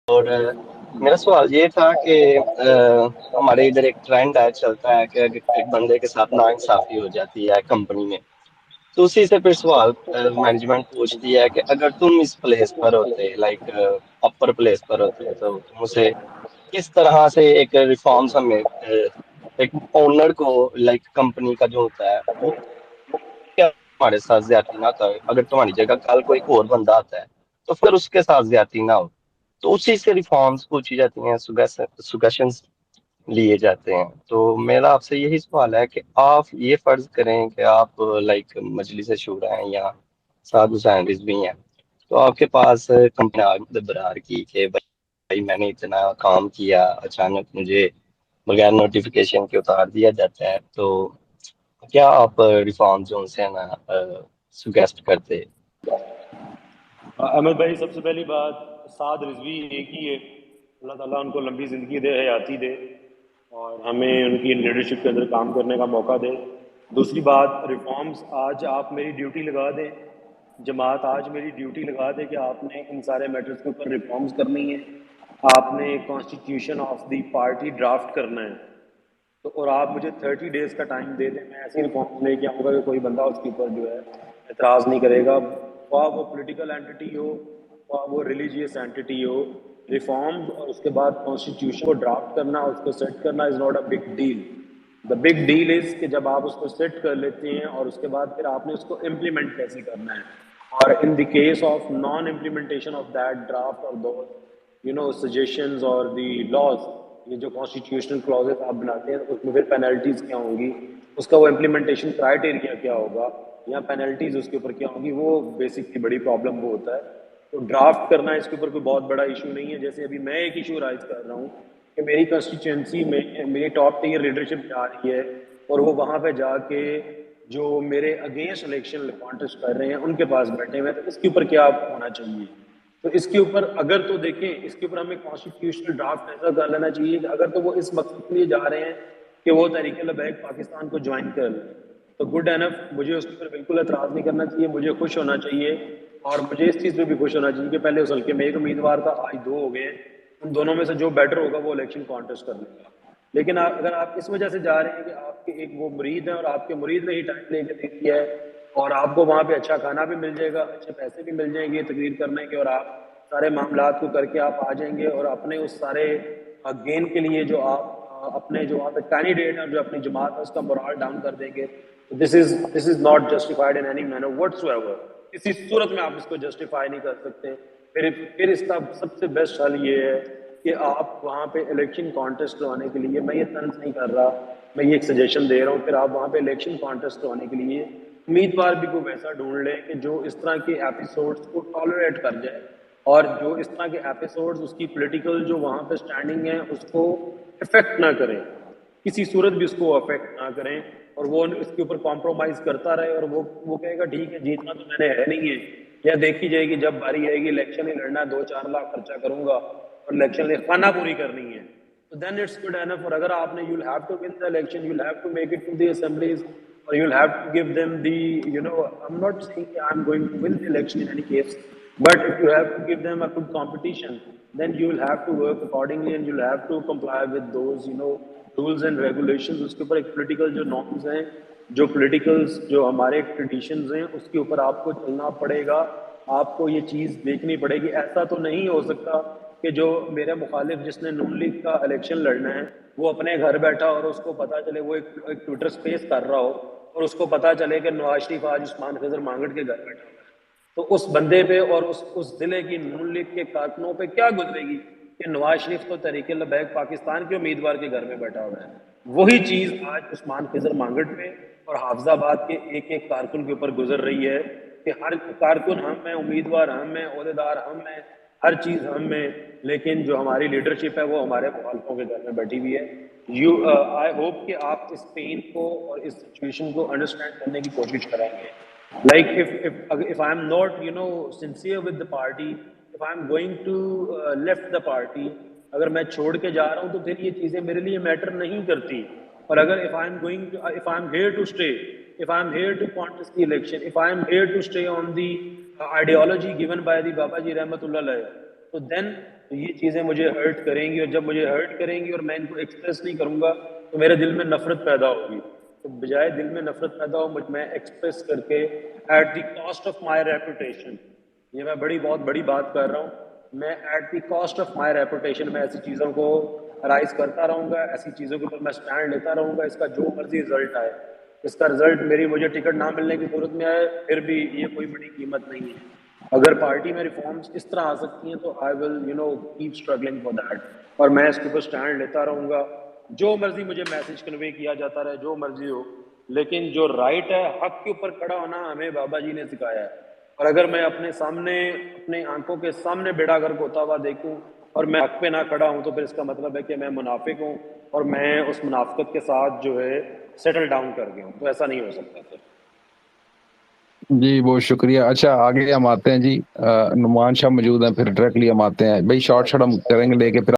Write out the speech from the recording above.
اور میرا سوال یہ تھا کہ ہمارے ادھر ایک ٹرینڈ ہے چلتا ہے کہ اگر ایک بندے کے ساتھ ناانصافی ہو جاتی ہے کمپنی میں، تو اسی سے پھر سوال مینجمنٹ پوچھتی ہے کہ اگر تم اس پلیس پر ہوتے، لائک اپر پلیس پر ہوتے، تو تم اسے کس طرح سے ایک ریفارمس ہمیں ایک اونر کو، لائک کمپنی کا جو ہوتا ہے وہ کیا تمہارے ساتھ زیادتی نہ کرے، اگر تمہاری جگہ کل کوئی اور بندہ آتا ہے تو پھر اس کے ساتھ زیادتی نہ ہو، تو اسی سے ریفارمس پوچھی جاتی ہیں، سگیشنز لیے جاتے ہیں۔ تو میرا آپ سے یہی سوال ہے کہ آپ یہ فرض کریں کہ آپ لائک مجلس شورا ہیں یا سادھو سائنٹسٹ بھی ہیں، تو آپ کے پاس کمپنی برار کی کہ بھائی میں نے اتنا کام کیا، اچانک مجھے بغیر نوٹیفیکیشن کے اتار دیا جاتا ہے، تو کیا آپ ریفارم جو ان سے نا سگیسٹ کرتے؟ احمد بھائی، سب سے پہلی بات، سعد رضوی ایک ہی ہے، اللہ تعالیٰ ان کو لمبی زندگی دے، حیاتی دے، اور ہمیں ان کی لیڈرشپ کے اندر کام کرنے کا موقع دے۔ دوسری بات، ریفارمز آج آپ میری ڈیوٹی لگا دیں، جماعت آج میری ڈیوٹی لگا دے کہ آپ نے ان سارے میٹرز کے اوپر ریفارمز کرنی ہے، آپ نے constitution of the party draft کرنا ہے، تو اور آپ مجھے 30 ڈیز کا ٹائم دے دیں، میں ایسے ریفارمز لے کے آؤں گا کہ کوئی بندہ اس کے اوپر جو ہے اعتراض نہیں کرے گا، خواہ وہ پولیٹیکل اینٹی ہو، خواہ وہ ریلیجیس اینٹی ہو۔ ریفارمز اور اس کے بعد کانسٹیٹیوشن کو ڈرافٹ کرنا، اس کو سیٹ کرنا is not a big deal. The big deal is کہ جب آپ اس کو سیٹ کر لیتے ہیں اور اس کے بعد پھر آپ نے اس کو امپلیمنٹ کیسے کرنا ہے، اور in the case of non implementation of that draft اور دوز سجیشنز اور دی لاز، یہ جو کانسٹیٹیوشنل کلازز آپ بناتے ہیں اس میں پھر پینلٹیز کیا ہوں گی، اس کا وہ امپلیمنٹیشن کرائٹیریا کیا ہوگا یا پینلٹیز اس کے اوپر کیا ہوں گی، وہ بیسکلی بڑی پرابلم وہ ہوتا ہے۔ تو ڈرافٹ کرنا اس کے اوپر کوئی بہت بڑا ایشو نہیں ہے۔ جیسے ابھی میں ایک ایشو رائز کر رہا ہوں کہ میری کنسٹیچوئنسی میں میری ٹاپ ٹیئر لیڈرشپ جا رہی ہے اور وہ وہاں پہ جا کے جو میرے اگینسٹ الیکشن کانٹیسٹ کر رہے ہیں ان کے پاس بیٹھے ہوئے ہیں، تو اس کے اوپر کیا ہونا چاہیے؟ تو اس کے اوپر اگر تو دیکھیں، اس کے اوپر ہمیں کانسٹیٹیوشنل ڈرافٹ ایسا کر لینا چاہیے کہ اگر تو وہ اس مقصد کے لیے جا رہے ہیں کہ وہ تحریک لبیک پاکستان کو جوائن کر لیں تو گڈ اینف، مجھے اس کے اوپر بالکل اعتراض نہیں کرنا چاہیے، مجھے خوش ہونا چاہیے، اور مجھے اس چیز پہ بھی خوش ہونا چاہیے کہ پہلے اس حلقے میں ایک امیدوار تھا، آج 2 ہو گئے ہیں، ان دونوں میں سے جو بیٹر ہوگا وہ الیکشن کانٹیسٹ کر لے گا۔ لیکن اگر آپ اس وجہ سے جا رہے ہیں کہ آپ کے ایک وہ مرید ہیں اور آپ کے مرید نے ہی ٹائم لے کے دے دیا ہے اور آپ کو وہاں پہ اچھا کھانا بھی مل جائے گا، اچھے پیسے بھی مل جائیں گے تقریر کرنے کے، اور آپ سارے معاملات کو کر کے آپ آ جائیں گے اور اپنے اس سارے گین کے لیے جو آپ اپنے جو آپ کینڈیڈیٹ ہیں جو اپنی جماعت ہے اس کا مورال ڈاؤن کر دیں گے، this is not justified in any manner whatsoever. کسی صورت میں آپ اس کو جسٹیفائی نہیں کر سکتے۔ پھر اس کا سب سے بیسٹ حل یہ ہے کہ آپ وہاں پہ الیکشن کانٹیسٹ کروانے کے لیے، میں یہ طنز نہیں کر رہا، میں یہ ایک سجیشن دے رہا ہوں، پھر آپ وہاں پہ الیکشن کانٹیسٹ کروانے کے لیے امیدوار بھی کوئی ویسا ڈھونڈ لیں کہ جو اس طرح کے ایپیسوڈز کو ٹالریٹ کر جائے، اور جو اس طرح کے ایپیسوڈز اس کی پولیٹیکل جو وہاں پہ سٹینڈنگ ہے اس کو افیکٹ نہ کریں، کسی صورت بھی اس کو افیکٹ نہ کریں، اور وہ اس کے اوپر کمپرومائز کرتا رہے، اور وہ کہے گا ٹھیک ہے جیتنا تو میں نے ہے نہیں ہے، یا دیکھی جائے گی جب باری آئے گی الیکشن ہی لڑنا ہے، 2-4 لاکھ خرچہ کروں گا اور الیکشن خانہ پوری کرنی ہے، تو دین اٹس گڈ اینف۔ اور اگر آپ نے you will have to win the election, you will have to make it to the assemblies, اور you will have to give them the I'm not saying that I'm going to win the election in any case, but if you have to give them a good competition, then you will have to work accordingly and you'll have to comply with those rules and regulations۔ اس کے اوپر ایک political جو norms ہیں، جو پولیٹیکلز جو ہمارے traditions ہیں، اس کے اوپر آپ کو چلنا پڑے گا، آپ کو یہ چیز دیکھنی پڑے گی۔ ایسا تو نہیں ہو سکتا کہ جو میرا مخالف جس نے نون لیگ کا الیکشن لڑنا ہے وہ اپنے گھر بیٹھا اور اس کو پتا چلے، وہ ایک ٹویٹر سپیس کر رہا ہو اور اس کو پتا چلے کہ نواز شریف آج عثمان خضر مانگٹ کے گھر بیٹھا ہوا ہے، تو اس بندے پہ اور اس ضلع کی نون لیگ کے کارکنوں پہ کیا گزرے گی کہ نواز شریف تو تحریک لبیک پاکستان کے امیدوار کے گھر میں بیٹھا ہوا ہے۔ وہی چیز آج عثمان خضر مانگٹ پہ اور حافظ آباد کے ایک ایک کارکن کے اوپر گزر رہی ہے کہ ہر کارکن ہم ہیں، امیدوار ہم ہیں، عہدیدار ہم ہیں، ہر چیز ہم میں، لیکن جو ہماری لیڈرشپ ہے وہ ہمارے مخالفوں کے گھر میں بیٹھی ہوئی ہے۔ آئی ہوپ کہ آپ اس پین کو اور اس سچویشن کو انڈرسٹینڈ کرنے کی کوشش کریں گے۔ Like if I'm not sincere with the party, if I'm going to left the party، اگر میں چھوڑ کے جا رہا ہوں تو پھر یہ چیزیں میرے لیے میٹر نہیں کرتی، اور اگر if I'm here to stay، if I'm here to contest the election، if I'm here to stay on the ideology given by the Baba Ji Rahmatullah Alayh، so then تو یہ چیزیں مجھے ہرٹ کریں گی، اور جب مجھے ہرٹ کریں گی اور میں ان کو ایکسپریس نہیں کروں گا تو میرے دل میں نفرت پیدا ہوگی. تو بجائے دل میں نفرت پیدا ہو میں ایکسپریس کر کے at the cost of my reputation, یہ میں بہت بڑی بات کر رہا ہوں، میں at the cost of my reputation میں ایسی چیزوں کو رائز کرتا رہوں گا، ایسی چیزوں کے اوپر میں اسٹینڈ لیتا رہوں گا. اس کا جو مرضی رزلٹ آئے، اس کا رزلٹ مجھے ٹکٹ نہ ملنے کی صورت میں آئے، پھر بھی یہ کوئی بڑی قیمت نہیں ہے. اگر پارٹی میں ریفارمز اس طرح آ سکتی ہیں تو I will keep struggling for that, اور میں اس کے اوپر اسٹینڈ لیتا رہوں گا. جو مرضی مجھے میسج کنوے کیا جاتا رہے، جو مرضی ہو، لیکن جو رائٹ ہے، حق کے اوپر کھڑا ہونا ہمیں بابا جی نے سکھایا ہے. اور اگر میں اپنے سامنے، اپنے آنکھوں کے سامنے بیڑا گرک ہوتا ہوا دیکھوں اور میں حق پہ نہ کھڑا ہوں تو پھر اس کا مطلب ہے کہ میں منافق ہوں اور میں اس منافقت کے ساتھ جو ہے سیٹل ڈاؤن کر گیا ہوں. تو ایسا نہیں ہو سکتا پھر. جی بہت شکریہ. اچھا آگے ہم آتے ہیں جی، نعمان شاہ موجود ہیں، پھر ڈائریکٹلی ہم آتے ہیں بھائی، شارٹ ہم کریں گے لے کے پھر